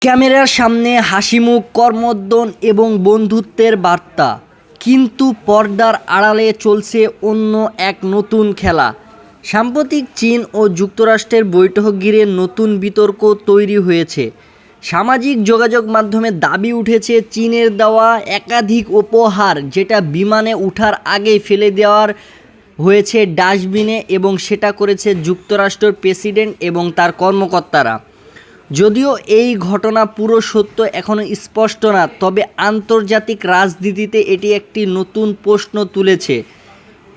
ক্যামেরার সামনে হাসিমুখ, করমর্দন এবং বন্ধুত্বের বার্তা, কিন্তু পর্দার আড়ালে চলছে অন্য এক নতুন খেলা। সাম্প্রতিক চীন ও যুক্তরাষ্ট্রের বৈঠক ঘিরে নতুন বিতর্ক তৈরি হয়েছে। সামাজিক যোগাযোগ মাধ্যমে দাবি উঠেছে চীনের দেওয়া একাধিক উপহার, যেটা বিমানে ওঠার আগেই ফেলে দেওয়ার হয়েছে ডাস্টবিনে, এবং সেটা করেছে যুক্তরাষ্ট্রের প্রেসিডেন্ট এবং তার কর্মকর্তারা। যদিও এই ঘটনা পুরো সত্য এখনও স্পষ্ট না, তবে আন্তর্জাতিক রাজনীতিতে এটি একটি নতুন প্রশ্ন তুলেছে।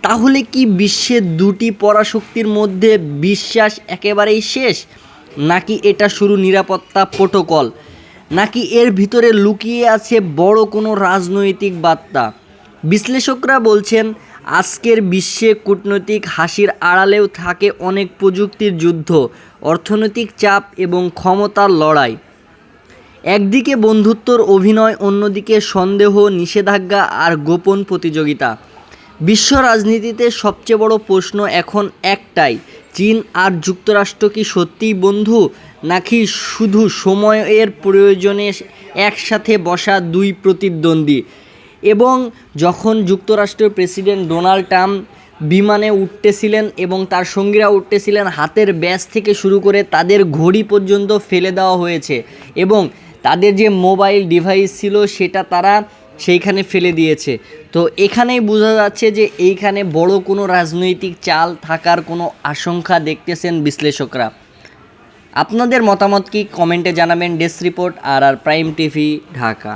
তাহলে কি বিশ্বের দুটি পরাশক্তির মধ্যে বিশ্বাস একেবারেই শেষ, নাকি এটা শুরু নিরাপত্তা প্রোটোকল, নাকি এর ভিতরে লুকিয়ে আছে বড় কোনো রাজনৈতিক বার্তা? বিশ্লেষকরা বলছেন, আজকের বিশ্বে কূটনৈতিক হাসির আড়ালেও থাকে অনেক প্রযুক্তির যুদ্ধ, অর্থনৈতিক চাপ এবং ক্ষমতার লড়াই। একদিকে বন্ধুত্বর অভিনয়, অন্যদিকে সন্দেহ, নিষেধাজ্ঞা আর গোপন প্রতিযোগিতা। বিশ্ব রাজনীতিতে সবচেয়ে বড় প্রশ্ন এখন একটাই: চীন আর যুক্তরাষ্ট্র কি সত্যিই বন্ধু, নাকি শুধু সময়ের প্রয়োজনে একসাথে বসা দুই প্রতিদ্বন্দ্বী? এবং যখন যুক্তরাষ্ট্রের প্রেসিডেন্ট ডোনাল্ড ট্রাম্প বিমানে উঠতেছিলেন এবং তার সঙ্গীরা উঠতেছিলেন, হাতের ব্যাজ থেকে শুরু করে তাদের ঘড়ি পর্যন্ত ফেলে দেওয়া হয়েছে, এবং তাদের যে মোবাইল ডিভাইস ছিল সেটা তারা সেইখানে ফেলে দিয়েছে। তো এখানেই বোঝা যাচ্ছে যে এইখানে বড় কোনো রাজনৈতিক চাল থাকার কোনো আশঙ্কা দেখতেছেন বিশ্লেষকরা। আপনাদের মতামত কি কমেন্টে জানাবেন। ডেস্ক রিপোর্ট, আর প্রাইম টিভি, ঢাকা।